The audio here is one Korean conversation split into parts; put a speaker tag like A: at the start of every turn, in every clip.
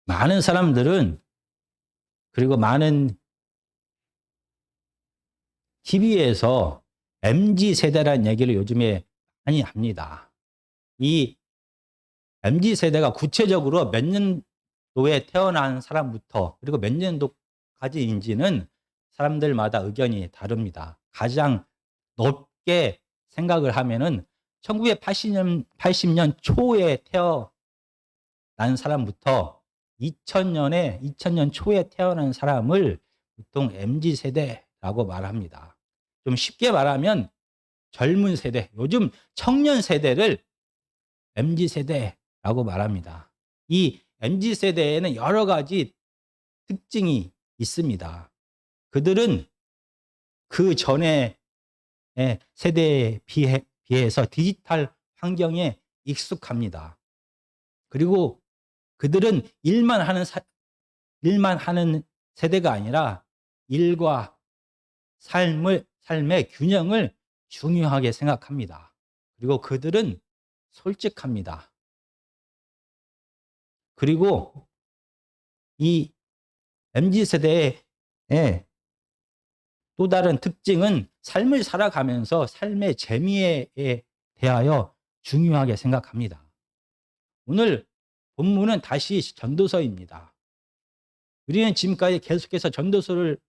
A: 많은 사람들은 그리고 많은 TV에서 MZ세대라는 얘기를 요즘에 많이 합니다. 이 MZ세대가 구체적으로 몇 년도에 태어난 사람부터 그리고 몇 년도까지인지는 사람들마다 의견이 다릅니다. 가장 높게 생각을 하면은 1980년 초에 태어난 사람부터 2000년 초에 태어난 사람을 보통 MZ세대라고 말합니다. 좀 쉽게 말하면 젊은 세대, 요즘 청년 세대를 MZ세대라고 말합니다. 이 MZ세대에는 여러 가지 특징이 있습니다. 그들은 그 전에 세대에 비해서 디지털 환경에 익숙합니다. 그리고 그들은 일만 하는 세대가 아니라 일과 삶의 균형을 중요하게 생각합니다. 그리고 그들은 솔직합니다. 그리고 이 MZ세대의 또 다른 특징은 삶을 살아가면서 삶의 재미에 대하여 중요하게 생각합니다. 오늘 본문은 다시 전도서입니다. 우리는 지금까지 계속해서 전도서를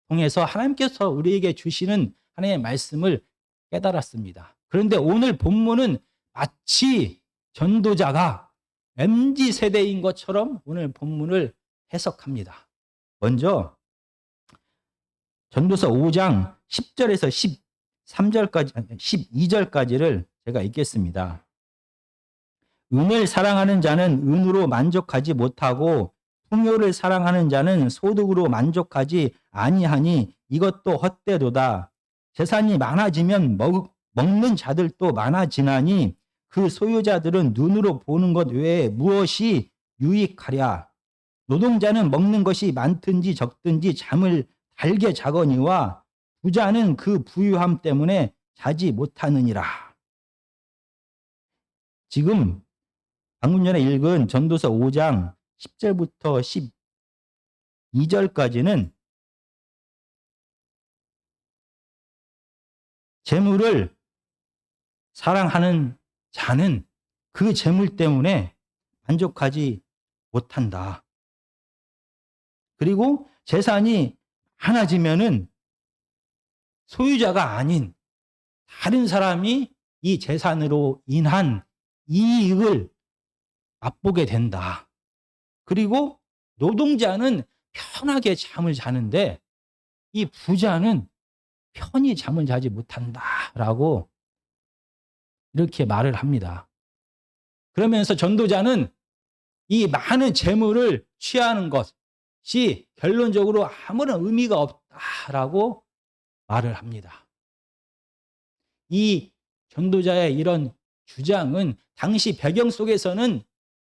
A: 통해서 하나님께서 우리에게 주시는 하나님의 말씀을 깨달았습니다. 그런데 오늘 본문은 마치 전도자가 MZ세대인 것처럼 오늘 본문을 해석합니다. 먼저 전도서 5장 10절에서 12절까지를 제가 읽겠습니다. 은을 사랑하는 자는 은으로 만족하지 못하고 풍요를 사랑하는 자는 소득으로 만족하지 아니하니 이것도 헛되도다. 재산이 많아지면 먹는 자들도 많아지나니 그 소유자들은 눈으로 보는 것 외에 무엇이 유익하랴. 노동자는 먹는 것이 많든지 적든지 잠을 달게 자거니와 부자는 그 부유함 때문에 자지 못하느니라. 지금 방금 전에 읽은 전도서 5장 10절부터 12절까지는 재물을 사랑하는 자는 그 재물 때문에 만족하지 못한다. 그리고 재산이 많아지면은 소유자가 아닌 다른 사람이 이 재산으로 인한 이익을 맛보게 된다. 그리고 노동자는 편하게 잠을 자는데 이 부자는 편히 잠을 자지 못한다라고 이렇게 말을 합니다. 그러면서 전도자는 이 많은 재물을 취하는 것이 결론적으로 아무런 의미가 없다라고 말을 합니다. 이 전도자의 이런 주장은 당시 배경 속에서는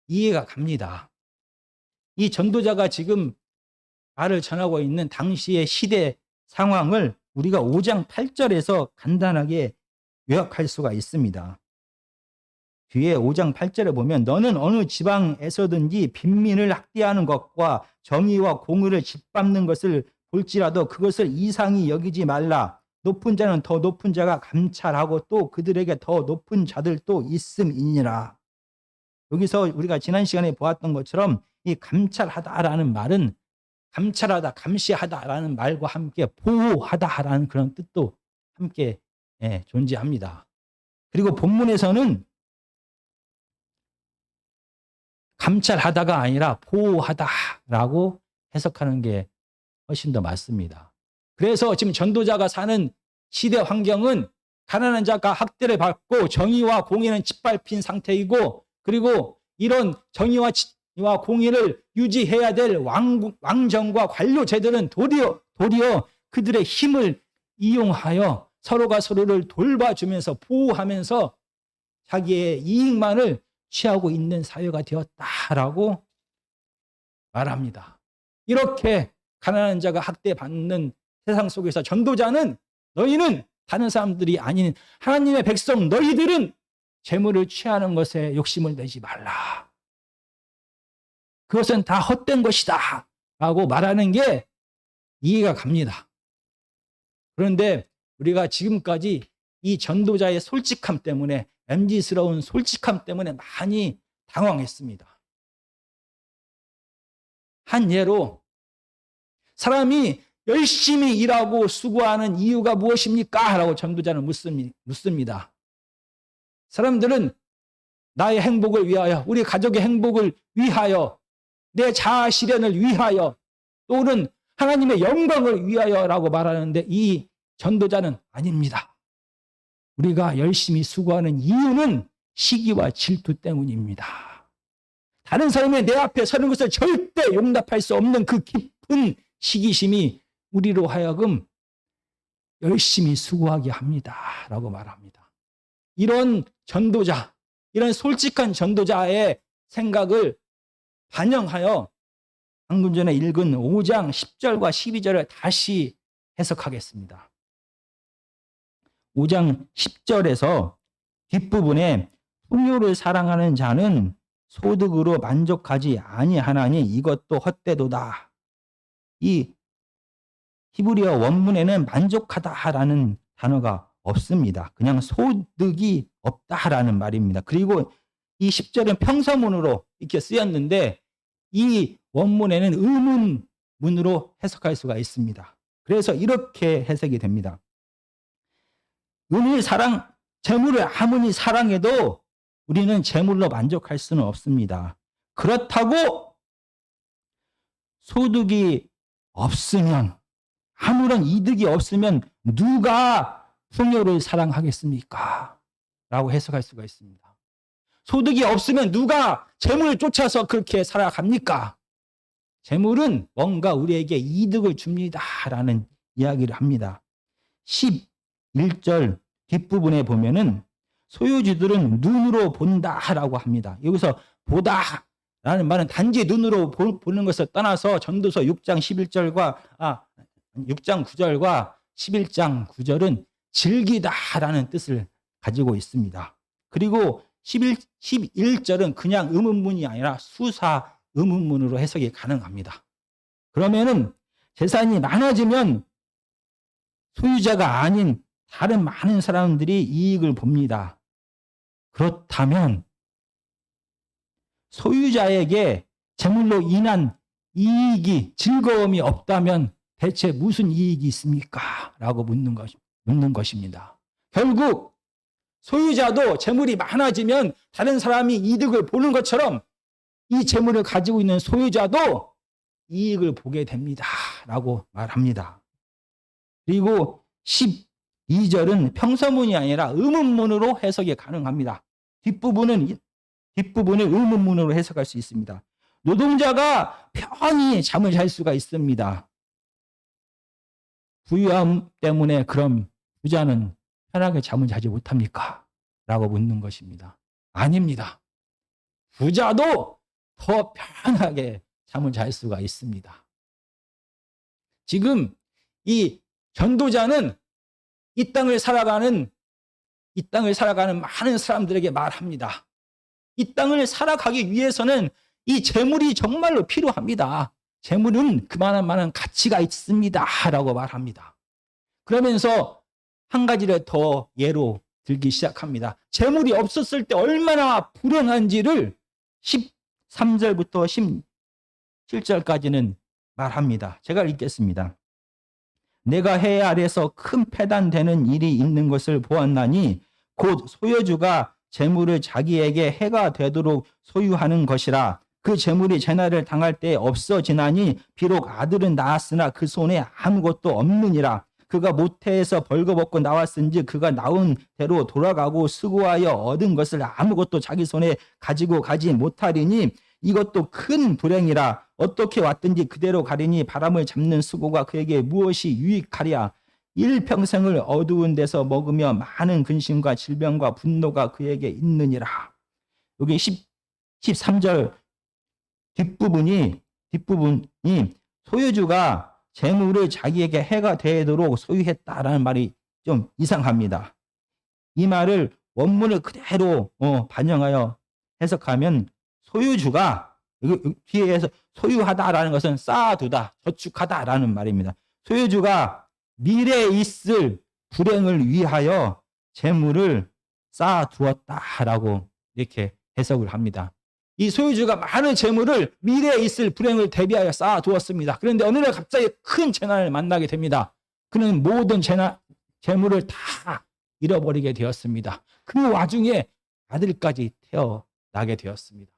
A: 이해가 갑니다. 이 전도자가 지금 말을 전하고 있는 당시의 시대 상황을 우리가 5장 8절에서 간단하게 요약할 수가 있습니다. 뒤에 5장 8절에 보면 너는 어느 지방에서든지 빈민을 학대하는 것과 정의와 공의를 짓밟는 것을 볼지라도 그것을 이상히 여기지 말라. 높은 자는 더 높은 자가 감찰하고 또 그들에게 더 높은 자들도 있음이니라. 여기서 우리가 지난 시간에 보았던 것처럼 이 감찰하다라는 말은 감찰하다, 감시하다라는 말과 함께 보호하다라는 그런 뜻도 함께 존재합니다. 그리고 본문에서는 감찰하다가 아니라 보호하다라고 해석하는 게 훨씬 더 맞습니다. 그래서 지금 전도자가 사는 시대 환경은 가난한 자가 학대를 받고 정의와 공의는 짓밟힌 상태이고 그리고 이런 정의와 공의를 유지해야 될 왕정과 관료 제도는 도리어 그들의 힘을 이용하여 서로가 서로를 돌봐주면서 보호하면서 자기의 이익만을 취하고 있는 사회가 되었다라고 말합니다. 이렇게 가난한 자가 학대받는 세상 속에서 전도자는 너희는 다른 사람들이 아닌 하나님의 백성 너희들은 재물을 취하는 것에 욕심을 내지 말라. 그것은 다 헛된 것이다 라고 말하는 게 이해가 갑니다. 그런데 우리가 지금까지 이 전도자의 솔직함 때문에, MZ스러운 솔직함 때문에 많이 당황했습니다. 한 예로, 사람이 열심히 일하고 수고하는 이유가 무엇입니까? 라고 전도자는 묻습니다. 사람들은 나의 행복을 위하여, 우리 가족의 행복을 위하여, 내 자아 실현을 위하여, 또는 하나님의 영광을 위하여라고 말하는데, 이 전도자는 아닙니다. 우리가 열심히 수고하는 이유는 시기와 질투 때문입니다. 다른 사람이 내 앞에 서는 것을 절대 용납할 수 없는 그 깊은 시기심이 우리로 하여금 열심히 수고하게 합니다 라고 말합니다. 이런 전도자, 이런 솔직한 전도자의 생각을 반영하여 방금 전에 읽은 5장 10절과 12절을 다시 해석하겠습니다. 5장 10절에서 뒷부분에 풍요를 사랑하는 자는 소득으로 만족하지 아니하나니 이것도 헛되도다. 이 히브리어 원문에는 만족하다라는 단어가 없습니다. 그냥 소득이 없다라는 말입니다. 그리고 이 10절은 평서문으로 이렇게 쓰였는데 이 원문에는 의문문으로 해석할 수가 있습니다. 그래서 이렇게 해석이 됩니다. 재물을 아무리 사랑해도 우리는 재물로 만족할 수는 없습니다. 그렇다고 소득이 없으면, 아무런 이득이 없으면 누가 풍요를 사랑하겠습니까? 라고 해석할 수가 있습니다. 소득이 없으면 누가 재물을 쫓아서 그렇게 살아갑니까? 재물은 뭔가 우리에게 이득을 줍니다 라는 이야기를 합니다. 11절 뒷부분에 보면은 소유주들은 눈으로 본다라고 합니다. 여기서 보다라는 말은 단지 눈으로 보는 것을 떠나서 전도서 6장 9절과 11장 9절은 즐기다라는 뜻을 가지고 있습니다. 그리고 11절은 그냥 의문문이 아니라 수사 의문문으로 해석이 가능합니다. 그러면은 재산이 많아지면 소유자가 아닌 다른 많은 사람들이 이익을 봅니다. 그렇다면 소유자에게 재물로 인한 이익이, 즐거움이 없다면 대체 무슨 이익이 있습니까? 라고 묻는 것입니다. 결국 소유자도 재물이 많아지면 다른 사람이 이득을 보는 것처럼 이 재물을 가지고 있는 소유자도 이익을 보게 됩니다 라고 말합니다. 그리고 12절은 평서문이 아니라 의문문으로 해석이 가능합니다. 뒷부분을 의문문으로 해석할 수 있습니다. 노동자가 편히 잠을 잘 수가 있습니다. 부유함 때문에 그럼 부자는 편하게 잠을 자지 못합니까? 라고 묻는 것입니다. 아닙니다. 부자도 더 편하게 잠을 잘 수가 있습니다. 지금 이 전도자는 이 땅을 살아가는 많은 사람들에게 말합니다. 이 땅을 살아가기 위해서는 이 재물이 정말로 필요합니다. 재물은 그만한 가치가 있습니다 라고 말합니다. 그러면서 한 가지를 더 예로 들기 시작합니다. 재물이 없었을 때 얼마나 불행한지를 13절부터 17절까지는 말합니다. 제가 읽겠습니다. 내가 해 아래서 큰 패단되는 일이 있는 것을 보았나니 곧 소유주가 재물을 자기에게 해가 되도록 소유하는 것이라. 그 재물이 재난을 당할 때 없어지나니 비록 아들은 낳았으나 그 손에 아무것도 없느니라. 그가 모태에서 벌거벗고 나왔은지 그가 나온 대로 돌아가고 수고하여 얻은 것을 아무것도 자기 손에 가지고 가지 못하리니 이것도 큰 불행이라. 어떻게 왔든지 그대로 가리니 바람을 잡는 수고가 그에게 무엇이 유익하랴. 일평생을 어두운 데서 먹으며 많은 근심과 질병과 분노가 그에게 있느니라. 여기 13절 뒷부분이 소유주가 재물을 자기에게 해가 되도록 소유했다라는 말이 좀 이상합니다. 이 말을 원문을 그대로 반영하여 해석하면 소유주가 뒤에서 소유하다라는 것은 쌓아두다, 저축하다라는 말입니다. 소유주가 미래에 있을 불행을 위하여 재물을 쌓아두었다라고 이렇게 해석을 합니다. 이 소유주가 많은 재물을 미래에 있을 불행을 대비하여 쌓아두었습니다. 그런데 어느 날 갑자기 큰 재난을 만나게 됩니다. 그는 모든 재물을 다 잃어버리게 되었습니다. 그 와중에 아들까지 태어나게 되었습니다.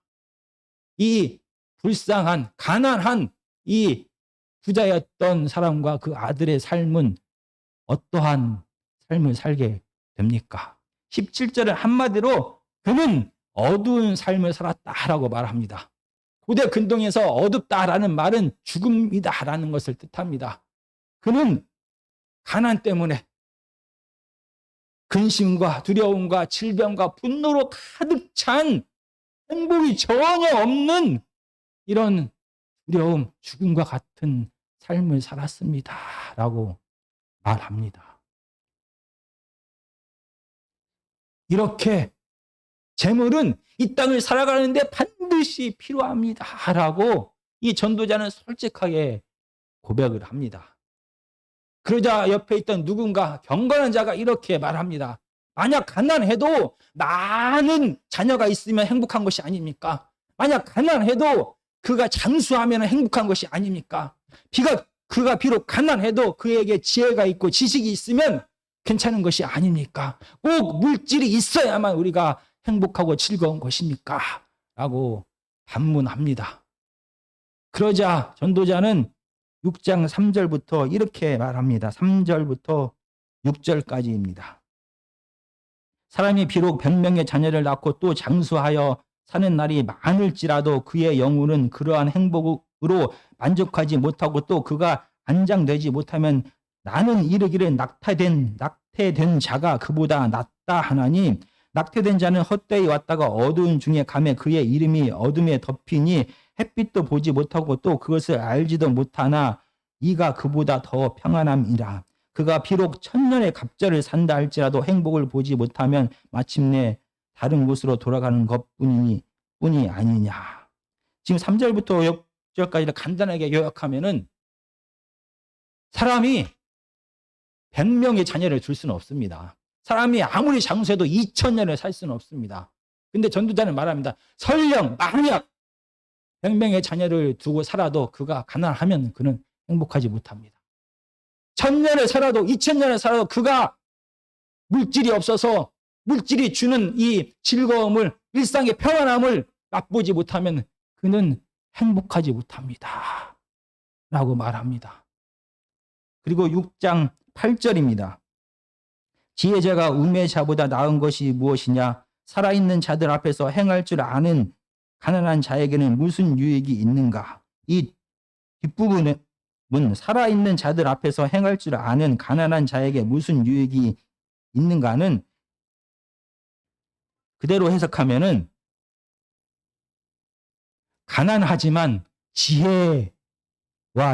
A: 이 불쌍한 가난한 이 부자였던 사람과 그 아들의 삶은 어떠한 삶을 살게 됩니까? 17절은 한마디로 그는 어두운 삶을 살았다라고 말합니다. 고대 근동에서 어둡다라는 말은 죽음이다라는 것을 뜻합니다. 그는 가난 때문에 근심과 두려움과 질병과 분노로 가득 찬 행복이 전혀 없는 이런 두려움, 죽음과 같은 삶을 살았습니다라고 말합니다. 이렇게 재물은 이 땅을 살아가는데 반드시 필요합니다라고 이 전도자는 솔직하게 고백을 합니다. 그러자 옆에 있던 누군가 경건한 자가 이렇게 말합니다. 만약 가난해도 많은 자녀가 있으면 행복한 것이 아닙니까? 만약 가난해도 그가 장수하면 행복한 것이 아닙니까? 그가 비록 가난해도 그에게 지혜가 있고 지식이 있으면 괜찮은 것이 아닙니까? 꼭 물질이 있어야만 우리가 행복하고 즐거운 것입니까? 라고 반문합니다. 그러자 전도자는 6장 3절부터 이렇게 말합니다. 3절부터 6절까지입니다. 사람이 비록 100명의 자녀를 낳고 또 장수하여 사는 날이 많을지라도 그의 영혼은 그러한 행복으로 만족하지 못하고 또 그가 안장되지 못하면 나는 이르기를 낙태된 자가 그보다 낫다 하나니 낙태된 자는 헛되이 왔다가 어두운 중에 가매 그의 이름이 어둠에 덮이니 햇빛도 보지 못하고 또 그것을 알지도 못하나 이가 그보다 더 평안함이라. 그가 비록 천년의 갑절을 산다 할지라도 행복을 보지 못하면 마침내 다른 곳으로 돌아가는 것뿐이 아니냐. 지금 3절부터 6절까지를 간단하게 요약하면은 사람이 100명의 자녀를 줄 수는 없습니다. 사람이 아무리 장수해도 2000년을 살 수는 없습니다. 근데 전도자는 말합니다. 설령 만약 100명의 자녀를 두고 살아도 그가 가난하면 그는 행복하지 못합니다. 1000년을 살아도 2000년을 살아도 그가 물질이 없어서 물질이 주는 이 즐거움을 일상의 평안함을 맛보지 못하면 그는 행복하지 못합니다. 라고 말합니다. 그리고 6장 8절입니다. 지혜자가 우매자보다 나은 것이 무엇이냐? 살아있는 자들 앞에서 행할 줄 아는 가난한 자에게는 무슨 유익이 있는가? 이 뒷부분은 살아있는 자들 앞에서 행할 줄 아는 가난한 자에게 무슨 유익이 있는가는 그대로 해석하면은 가난하지만 지혜와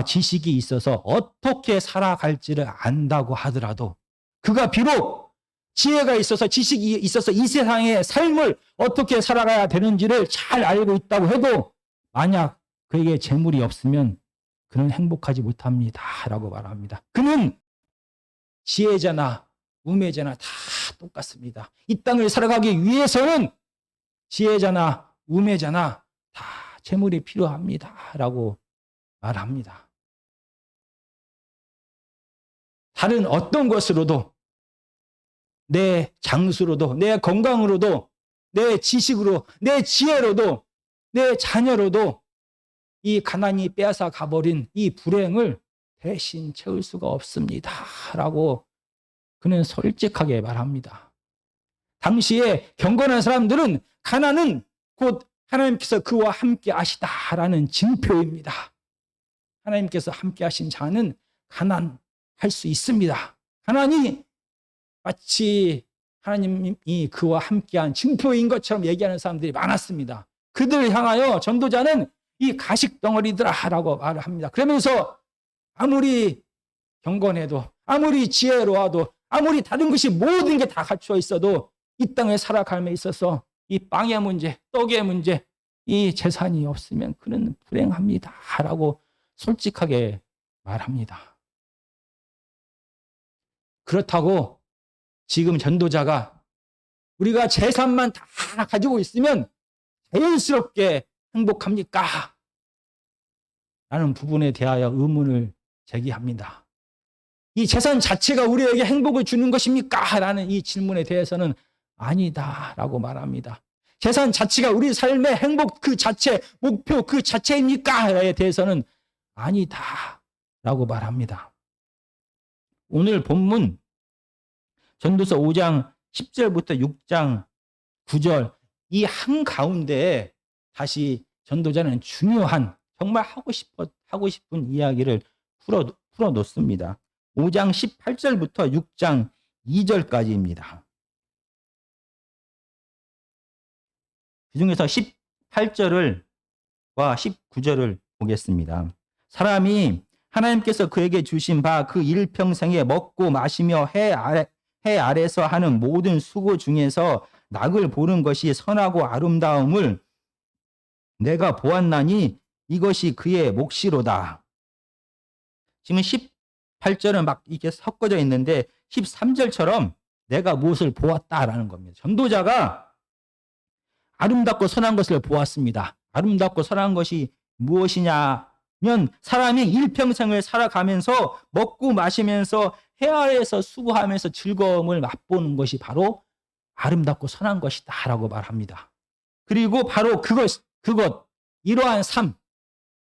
A: 지식이 있어서 어떻게 살아갈지를 안다고 하더라도 그가 비록 지혜가 있어서 지식이 있어서 이 세상의 삶을 어떻게 살아가야 되는지를 잘 알고 있다고 해도 만약 그에게 재물이 없으면 그는 행복하지 못합니다. 라고 말합니다. 그는 지혜자나 우매자나 다 똑같습니다. 이 땅을 살아가기 위해서는 지혜자나 우매자나 다 재물이 필요합니다. 라고 말합니다. 다른 어떤 것으로도 내 장수로도 내 건강으로도 내 지식으로 내 지혜로도 내 자녀로도 이 가난이 빼앗아 가버린 이 불행을 대신 채울 수가 없습니다. 라고 그는 솔직하게 말합니다. 당시에 경건한 사람들은 가난은 곧 하나님께서 그와 함께 하시다라는 징표입니다. 하나님께서 함께 하신 자는 가난할 수 있습니다. 가난이 마치 하나님이 그와 함께한 징표인 것처럼 얘기하는 사람들이 많았습니다. 그들을 향하여 전도자는 이 가식덩어리들아라고 말을 합니다. 그러면서 아무리 경건해도 아무리 지혜로워도 아무리 다른 것이 모든 게 다 갖추어 있어도 이 땅에 살아감에 있어서 이 빵의 문제, 떡의 문제, 이 재산이 없으면 그는 불행합니다. 라고 솔직하게 말합니다. 그렇다고 지금 전도자가 우리가 재산만 다 가지고 있으면 자연스럽게 행복합니까? 라는 부분에 대하여 의문을 제기합니다. 이 재산 자체가 우리에게 행복을 주는 것입니까? 라는 이 질문에 대해서는 아니다 라고 말합니다. 재산 자체가 우리 삶의 행복 그 자체, 목표 그 자체입니까?에 대해서는 아니다 라고 말합니다. 오늘 본문 전도서 5장 10절부터 6장 9절 이 한가운데 다시 전도자는 중요한 정말 하고 싶은 이야기를 풀어 놓습니다. 5장 18절부터 6장 2절까지입니다. 그 중에서 18절과 19절을 보겠습니다. 사람이 하나님께서 그에게 주신 바 그 일평생에 먹고 마시며 해 아래서 하는 모든 수고 중에서 낙을 보는 것이 선하고 아름다움을 내가 보았나니 이것이 그의 몫이로다. 지금 18절은 막 이게 섞어져 있는데 13절처럼 내가 무엇을 보았다라는 겁니다. 전도자가 아름답고 선한 것을 보았습니다. 아름답고 선한 것이 무엇이냐면 사람이 일평생을 살아가면서 먹고 마시면서 해 아래에서 수고하면서 즐거움을 맛보는 것이 바로 아름답고 선한 것이다 라고 말합니다. 그리고 바로 그것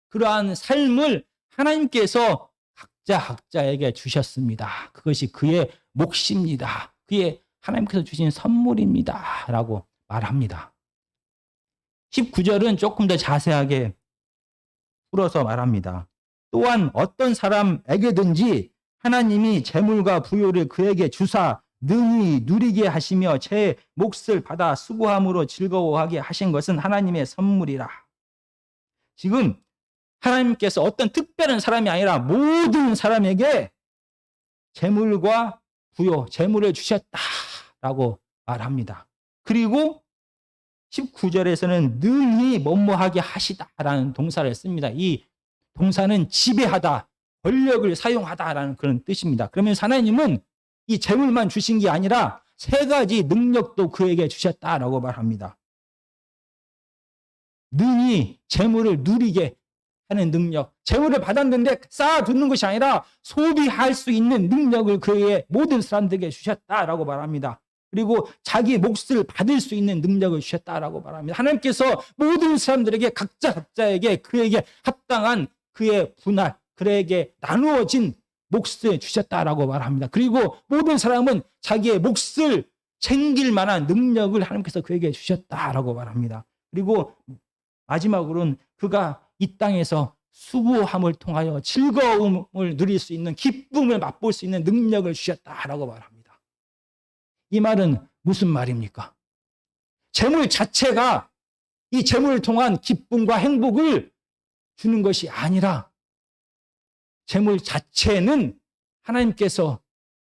A: 그러한 삶을 하나님께서 각자에게 주셨습니다. 그것이 그의 몫입니다. 그의 하나님께서 주신 선물입니다 라고 말합니다. 19절은 조금 더 자세하게 풀어서 말합니다. 또한 어떤 사람에게든지 하나님이 재물과 부요를 그에게 주사 능히 누리게 하시며 제 몫을 받아 수고함으로 즐거워하게 하신 것은 하나님의 선물이라. 지금 하나님께서 어떤 특별한 사람이 아니라 모든 사람에게 재물과 부요, 재물을 주셨다라고 말합니다. 그리고 19절에서는 능히 뭐뭐하게 하시다라는 동사를 씁니다. 이 동사는 지배하다, 권력을 사용하다라는 그런 뜻입니다. 그러면 하나님은 이 재물만 주신 게 아니라 세 가지 능력도 그에게 주셨다라고 말합니다. 능히 재물을 누리게 하는 능력, 재물을 받았는데 쌓아두는 것이 아니라 소비할 수 있는 능력을 그의 모든 사람들에게 주셨다라고 말합니다. 그리고 자기 몫을 받을 수 있는 능력을 주셨다라고 말합니다. 하나님께서 모든 사람들에게 각자에게 그에게 합당한 그의 분할, 그에게 나누어진 몫을 주셨다라고 말합니다. 그리고 모든 사람은 자기의 몫을 챙길 만한 능력을 하나님께서 그에게 주셨다라고 말합니다. 그리고 마지막으로는 그가 이 땅에서 수고함을 통하여 즐거움을 누릴 수 있는 기쁨을 맛볼 수 있는 능력을 주셨다라고 말합니다. 이 말은 무슨 말입니까? 재물 자체가 이 재물을 통한 기쁨과 행복을 주는 것이 아니라 재물 자체는 하나님께서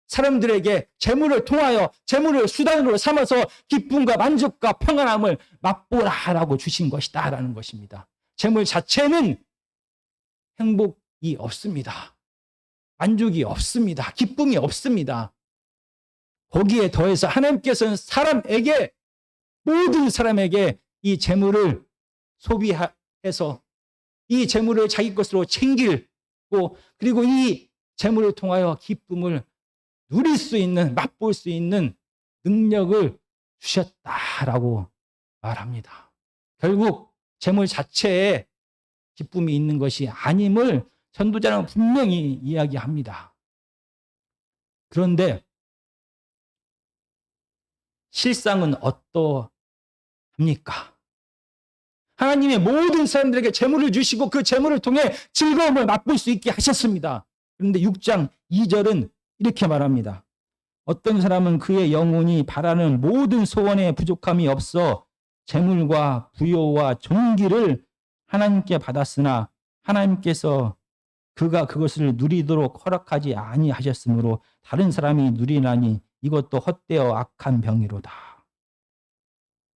A: 사람들에게 재물을 통하여 재물을 수단으로 삼아서 기쁨과 만족과 평안함을 맛보라라고 주신 것이다라는 것입니다. 재물 자체는 행복이 없습니다. 만족이 없습니다. 기쁨이 없습니다. 거기에 더해서 하나님께서는 사람에게 모든 사람에게 이 재물을 소비해서 이 재물을 자기 것으로 챙기고 그리고 이 재물을 통하여 기쁨을 누릴 수 있는 맛볼 수 있는 능력을 주셨다라고 말합니다. 결국 재물 자체에 기쁨이 있는 것이 아님을 전도자는 분명히 이야기합니다. 그런데 실상은 어떠합니까? 하나님의 모든 사람들에게 재물을 주시고 그 재물을 통해 즐거움을 맛볼 수 있게 하셨습니다. 그런데 6장 2절은 이렇게 말합니다. 어떤 사람은 그의 영혼이 바라는 모든 소원에 부족함이 없어 재물과 부요와 존귀를 하나님께 받았으나 하나님께서 그가 그것을 누리도록 허락하지 아니하셨으므로 다른 사람이 누리나니 이것도 헛되어 악한 병이로다.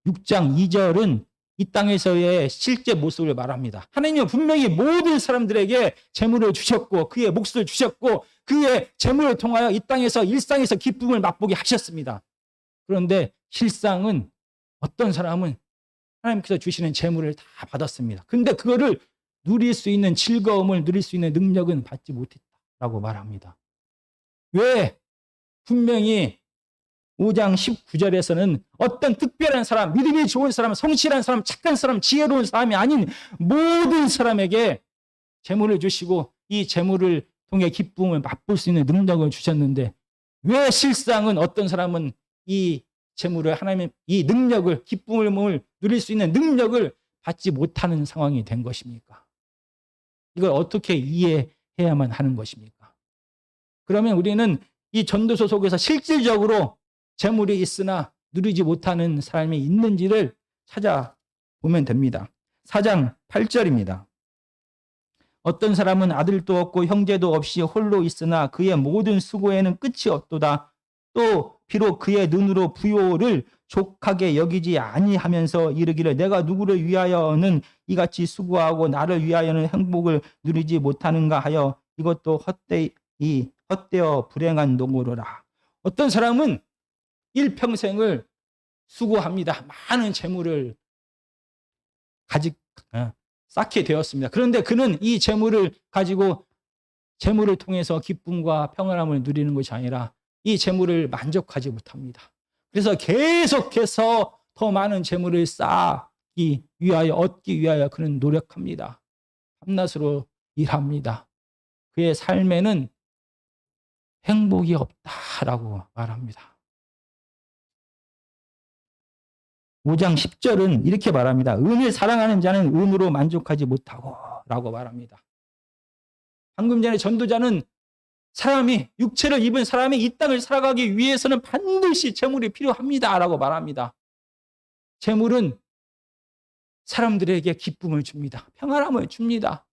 A: 6장 2절은 이 땅에서의 실제 모습을 말합니다. 하나님은 분명히 모든 사람들에게 재물을 주셨고 그의 몫을 주셨고 그의 재물을 통하여 이 땅에서 일상에서 기쁨을 맛보게 하셨습니다. 그런데 실상은 어떤 사람은 하나님께서 주시는 재물을 다 받았습니다. 근데 그거를 누릴 수 있는 즐거움을 누릴 수 있는 능력은 받지 못했다라고 말합니다. 왜? 분명히 5장 19절에서는 어떤 특별한 사람, 믿음이 좋은 사람, 성실한 사람, 착한 사람, 지혜로운 사람이 아닌 모든 사람에게 재물을 주시고 이 재물을 통해 기쁨을 맛볼 수 있는 능력을 주셨는데 왜 실상은 어떤 사람은 이 재물을 하나님 이 능력을 기쁨을 누릴 수 있는 능력을 받지 못하는 상황이 된 것입니까? 이걸 어떻게 이해해야만 하는 것입니까? 그러면 우리는 이 전도서 속에서 실질적으로 재물이 있으나 누리지 못하는 삶이 있는지를 찾아보면 됩니다. 4장 8절입니다. 어떤 사람은 아들도 없고 형제도 없이 홀로 있으나 그의 모든 수고에는 끝이 없도다. 또 비록 그의 눈으로 부요를 족하게 여기지 아니하면서 이르기를 내가 누구를 위하여는 이같이 수고하고 나를 위하여는 행복을 누리지 못하는가 하여 이것도 헛되어 불행한 노고로라. 어떤 사람은 일평생을 수고합니다. 많은 재물을 쌓게 되었습니다. 그런데 그는 이 재물을 가지고 재물을 통해서 기쁨과 평안함을 누리는 것이 아니라 이 재물을 만족하지 못합니다. 그래서 계속해서 더 많은 재물을 쌓기 위하여 얻기 위하여 그는 노력합니다. 밤낮으로 일합니다. 그의 삶에는 행복이 없다라고 말합니다. 5장 10절은 이렇게 말합니다. 은을 사랑하는 자는 은으로 만족하지 못하고 라고 말합니다. 방금 전에 전도자는 사람이 육체를 입은 사람이 이 땅을 살아가기 위해서는 반드시 재물이 필요합니다 라고 말합니다. 재물은 사람들에게 기쁨을 줍니다. 평안함을 줍니다.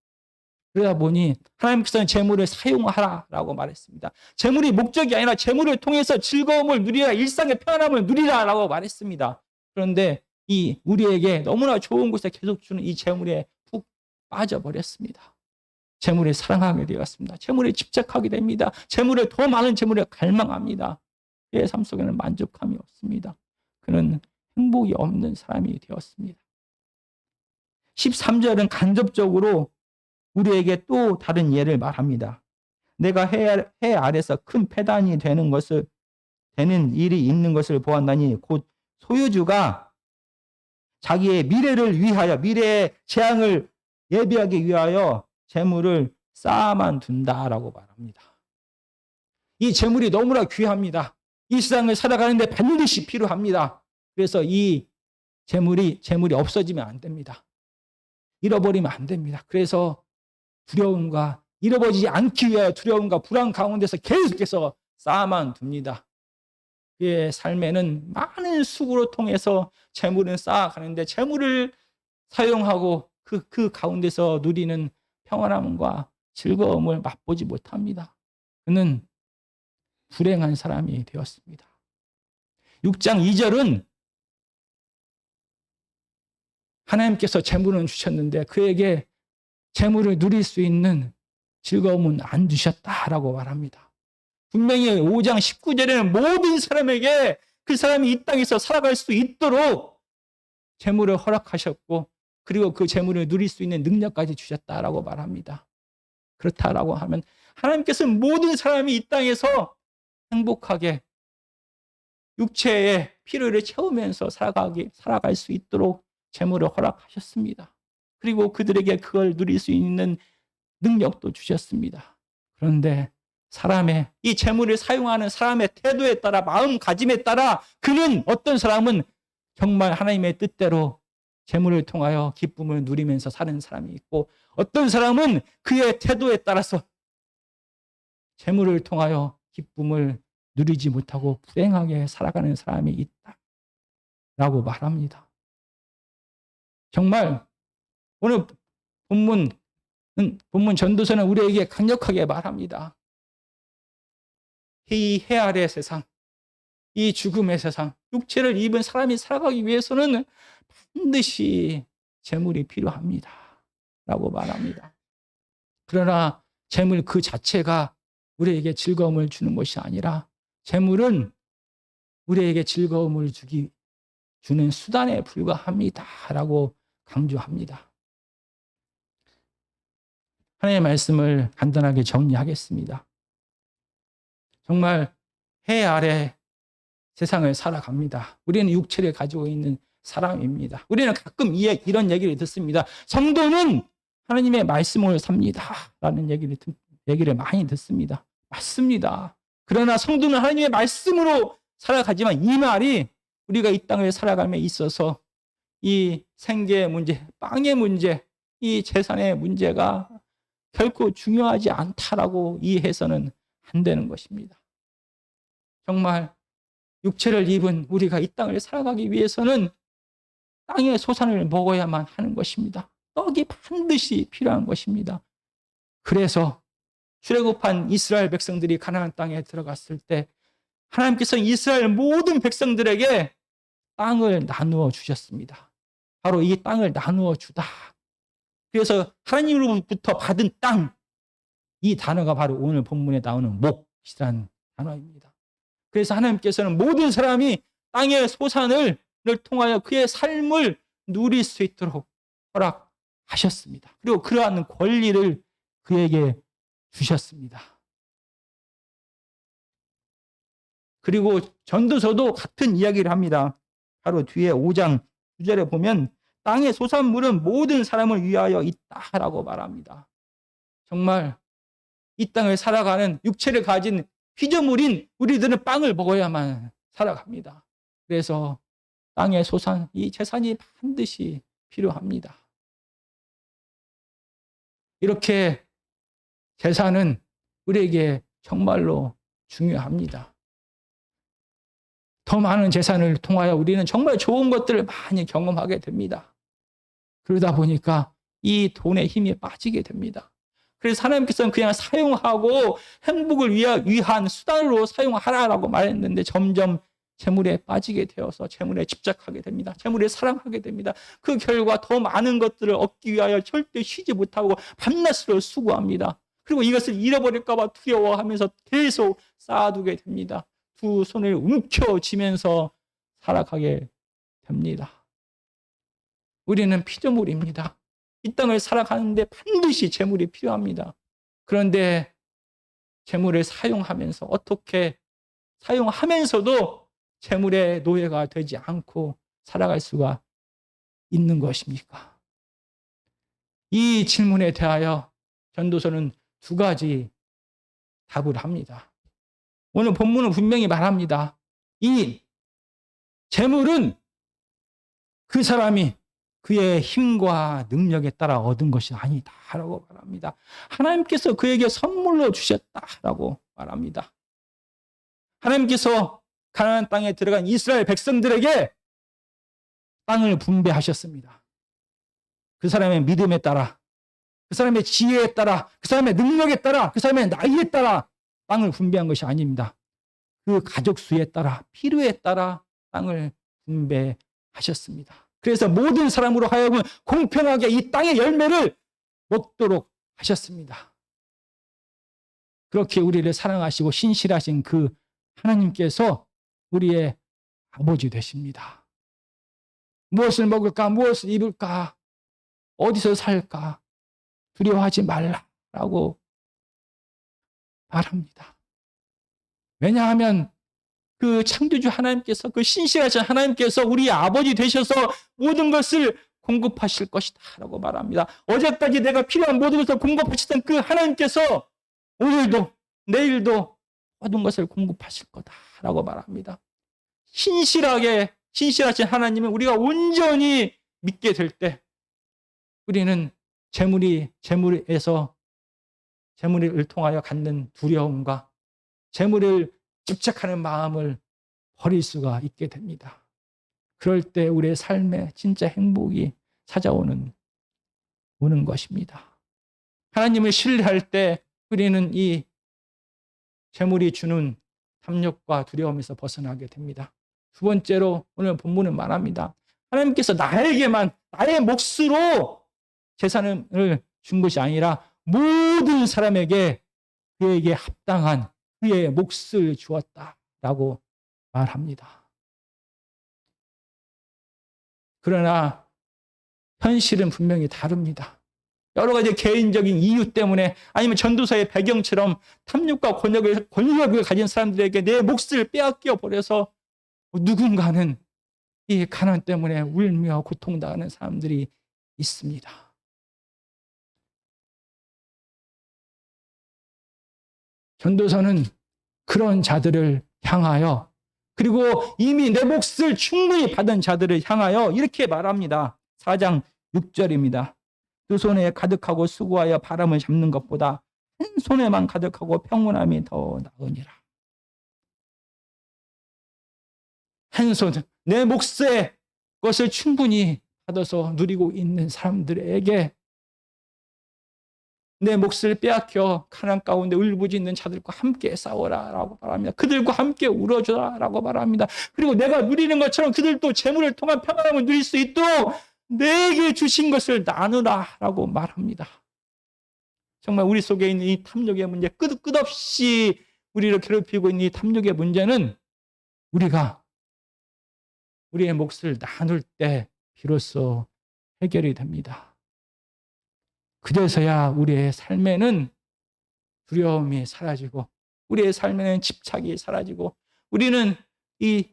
A: 그러다 보니 하나님께서는 재물을 사용하라라고 말했습니다. 재물이 목적이 아니라 재물을 통해서 즐거움을 누리라, 일상의 평안함을 누리라라고 말했습니다. 그런데 이 우리에게 너무나 좋은 곳에 계속 주는 이 재물에 푹 빠져버렸습니다. 재물을 사랑하게 되었습니다. 재물에 집착하게 됩니다. 재물을 더 많은 재물에 갈망합니다. 그의 삶 속에는 만족함이 없습니다. 그는 행복이 없는 사람이 되었습니다. 13절은 간접적으로 우리에게 또 다른 예를 말합니다. 내가 해 아래서 큰 패단이 되는 일이 있는 것을 보았나니 곧 소유주가 자기의 미래를 위하여 미래의 재앙을 예비하기 위하여 재물을 쌓아만 둔다라고 말합니다. 이 재물이 너무나 귀합니다. 이 세상을 살아가는데 반드시 필요합니다. 그래서 이 재물이 없어지면 안 됩니다. 잃어버리면 안 됩니다. 그래서 두려움과 잃어버리지 않기 위하여 두려움과 불안 가운데서 계속해서 쌓아만 둡니다. 그의 삶에는 많은 수고를 통해서 재물은 쌓아가는데 재물을 사용하고 그 가운데서 누리는 평안함과 즐거움을 맛보지 못합니다. 그는 불행한 사람이 되었습니다. 6장 2절은 하나님께서 재물은 주셨는데 그에게 재물을 누릴 수 있는 즐거움은 안 주셨다라고 말합니다. 분명히 5장 19절에는 모든 사람에게 그 사람이 이 땅에서 살아갈 수 있도록 재물을 허락하셨고 그리고 그 재물을 누릴 수 있는 능력까지 주셨다라고 말합니다. 그렇다라고 하면 하나님께서는 모든 사람이 이 땅에서 행복하게 육체의 필요를 채우면서 살아갈 수 있도록 재물을 허락하셨습니다. 그리고 그들에게 그걸 누릴 수 있는 능력도 주셨습니다. 그런데 사람의 이 재물을 사용하는 사람의 태도에 따라 마음가짐에 따라 그는 어떤 사람은 정말 하나님의 뜻대로 재물을 통하여 기쁨을 누리면서 사는 사람이 있고 어떤 사람은 그의 태도에 따라서 재물을 통하여 기쁨을 누리지 못하고 불행하게 살아가는 사람이 있다라고 말합니다. 정말 오늘 본문 전도서는 우리에게 강력하게 말합니다. 이 해 아래 세상, 이 죽음의 세상, 육체를 입은 사람이 살아가기 위해서는 반드시 재물이 필요합니다. 라고 말합니다. 그러나 재물 그 자체가 우리에게 즐거움을 주는 것이 아니라 재물은 우리에게 즐거움을 주는 수단에 불과합니다. 라고 강조합니다. 하나님의 말씀을 간단하게 정리하겠습니다. 정말 해 아래 세상을 살아갑니다. 우리는 육체를 가지고 있는 사람입니다. 우리는 가끔 이런 얘기를 듣습니다. 성도는 하나님의 말씀을 삽니다. 라는 얘기를 많이 듣습니다. 맞습니다. 그러나 성도는 하나님의 말씀으로 살아가지만 이 말이 우리가 이 땅을 살아감에 있어서 이 생계의 문제, 빵의 문제, 이 재산의 문제가 결코 중요하지 않다라고 이해해서는 안 되는 것입니다. 정말 육체를 입은 우리가 이 땅을 살아가기 위해서는 땅의 소산을 먹어야만 하는 것입니다. 떡이 반드시 필요한 것입니다. 그래서 출애굽한 이스라엘 백성들이 가나안 땅에 들어갔을 때 하나님께서 이스라엘 모든 백성들에게 땅을 나누어 주셨습니다. 바로 이 땅을 나누어 주다. 그래서 하나님으로부터 받은 땅, 이 단어가 바로 오늘 본문에 나오는 몫이라는 단어입니다. 그래서 하나님께서는 모든 사람이 땅의 소산을 통하여 그의 삶을 누릴 수 있도록 허락하셨습니다. 그리고 그러한 권리를 그에게 주셨습니다. 그리고 전도서도 같은 이야기를 합니다. 바로 뒤에 5장 9절에 보면 땅의 소산물은 모든 사람을 위하여 있다라고 말합니다. 정말 이 땅을 살아가는 육체를 가진 피조물인 우리들은 빵을 먹어야만 살아갑니다. 그래서 땅의 소산, 이 재산이 반드시 필요합니다. 이렇게 재산은 우리에게 정말로 중요합니다. 더 많은 재산을 통하여 우리는 정말 좋은 것들을 많이 경험하게 됩니다. 그러다 보니까 이 돈의 힘이 빠지게 됩니다. 그래서 하나님께서는 그냥 사용하고 행복을 위한 수단으로 사용하라라고 말했는데 점점 재물에 빠지게 되어서 재물에 집착하게 됩니다. 재물에 사랑하게 됩니다. 그 결과 더 많은 것들을 얻기 위하여 절대 쉬지 못하고 밤낮으로 수고합니다. 그리고 이것을 잃어버릴까 봐 두려워하면서 계속 쌓아두게 됩니다. 두 손을 움켜쥐면서 살아가게 됩니다. 우리는 피조물입니다. 이 땅을 살아가는데 반드시 재물이 필요합니다. 그런데 재물을 사용하면서 어떻게 사용하면서도 재물의 노예가 되지 않고 살아갈 수가 있는 것입니까? 이 질문에 대하여 전도서는 두 가지 답을 합니다. 오늘 본문은 분명히 말합니다. 이 재물은 그 사람이 그의 힘과 능력에 따라 얻은 것이 아니다라고 말합니다. 하나님께서 그에게 선물로 주셨다라고 말합니다. 하나님께서 가나안 땅에 들어간 이스라엘 백성들에게 땅을 분배하셨습니다. 그 사람의 믿음에 따라, 그 사람의 지혜에 따라, 그 사람의 능력에 따라, 그 사람의 나이에 따라 땅을 분배한 것이 아닙니다. 그 가족 수에 따라, 필요에 따라 땅을 분배하셨습니다. 그래서 모든 사람으로 하여금 공평하게 이 땅의 열매를 먹도록 하셨습니다. 그렇게 우리를 사랑하시고 신실하신 그 하나님께서 우리의 아버지 되십니다. 무엇을 먹을까? 무엇을 입을까? 어디서 살까? 두려워하지 말라라고 말합니다. 왜냐하면 그 창조주 하나님께서, 그 신실하신 하나님께서 우리의 아버지 되셔서 모든 것을 공급하실 것이다 라고 말합니다. 어제까지 내가 필요한 모든 것을 공급하시던 그 하나님께서 오늘도 내일도 모든 것을 공급하실 거다라고 말합니다. 신실하신 하나님을 우리가 온전히 믿게 될 때 우리는 재물을 통하여 갖는 두려움과 재물을 집착하는 마음을 버릴 수가 있게 됩니다. 그럴 때 우리의 삶에 진짜 행복이 찾아오는 것입니다. 하나님을 신뢰할 때 우리는 이 재물이 주는 탐욕과 두려움에서 벗어나게 됩니다. 두 번째로 오늘 본문은 말합니다. 하나님께서 나에게만 나의 몫으로 재산을 준 것이 아니라 모든 사람에게 그에게 합당한 그의 몫을 주었다라고 말합니다. 그러나 현실은 분명히 다릅니다. 여러 가지 개인적인 이유 때문에 아니면 전도서의 배경처럼 탐욕과 권력을 가진 사람들에게 내 몫을 빼앗겨 버려서 누군가는 이 가난 때문에 울며 고통당하는 사람들이 있습니다. 전도서는 그런 자들을 향하여 그리고 이미 내 몫을 충분히 받은 자들을 향하여 이렇게 말합니다. 4장 6절입니다. 두 손에 가득하고 수고하여 바람을 잡는 것보다 한 손에만 가득하고 평온함이 더 나으니라. 한 손, 내 몫의 것을 충분히 받아서 누리고 있는 사람들에게 내 몫을 빼앗겨 가난 가운데 울부짖는 자들과 함께 싸워라라고 말합니다. 그들과 함께 울어주라라고 말합니다. 그리고 내가 누리는 것처럼 그들도 재물을 통한 평안함을 누릴 수 있도록 내게 주신 것을 나누라라고 말합니다. 정말 우리 속에 있는 이 탐욕의 문제, 끝없이 우리를 괴롭히고 있는 이 탐욕의 문제는 우리가 우리의 몫을 나눌 때 비로소 해결이 됩니다. 그래서야 우리의 삶에는 두려움이 사라지고 우리의 삶에는 집착이 사라지고 우리는 이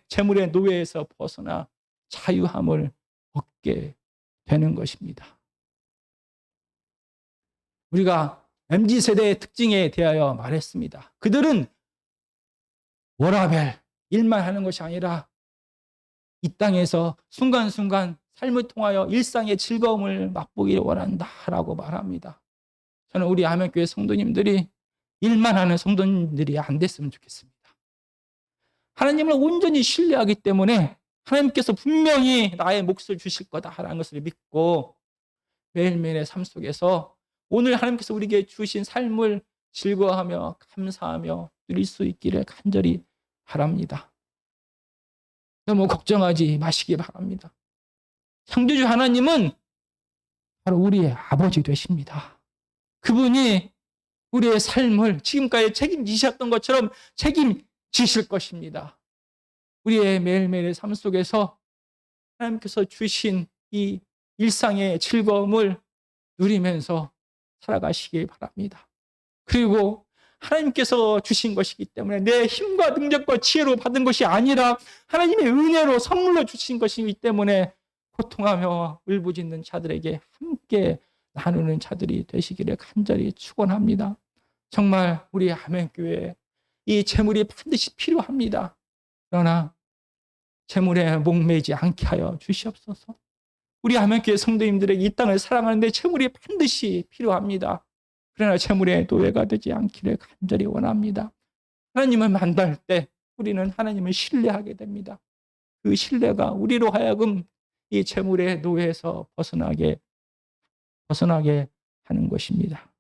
A: 재물의 노예에서 벗어나 자유함을 얻게 되는 것입니다. 우리가 MZ세대의 특징에 대하여 말했습니다. 그들은 워라밸, 일만 하는 것이 아니라 이 땅에서 순간순간 삶을 통하여 일상의 즐거움을 맛보기를 원한다라고 말합니다. 저는 우리 아멘교회 성도님들이 일만 하는 성도님들이 안 됐으면 좋겠습니다. 하나님을 온전히 신뢰하기 때문에 하나님께서 분명히 나의 몫을 주실 거다라는 것을 믿고 매일매일의 삶 속에서 오늘 하나님께서 우리에게 주신 삶을 즐거워하며 감사하며 누릴 수 있기를 간절히 바랍니다. 너무 걱정하지 마시기 바랍니다. 창조주 하나님은 바로 우리의 아버지 되십니다. 그분이 우리의 삶을 지금까지 책임지셨던 것처럼 책임지실 것입니다. 우리의 매일매일의 삶 속에서 하나님께서 주신 이 일상의 즐거움을 누리면서 살아가시기 바랍니다. 그리고 하나님께서 주신 것이기 때문에 내 힘과 능력과 지혜로 받은 것이 아니라 하나님의 은혜로 선물로 주신 것이기 때문에 고통하며 울부짖는 자들에게 함께 나누는 자들이 되시기를 간절히 축원합니다. 정말 우리 아멘교회에 이 재물이 반드시 필요합니다. 그러나 재물에 목매지 않게 하여 주시옵소서. 우리 아멘교회 성도님들에게 이 땅을 사랑하는데 재물이 반드시 필요합니다. 그러나 재물의 노예가 되지 않기를 간절히 원합니다. 하나님을 만날 때 우리는 하나님을 신뢰하게 됩니다. 그 신뢰가 우리로 하여금 이 재물의 노예에서 벗어나게 하는 것입니다.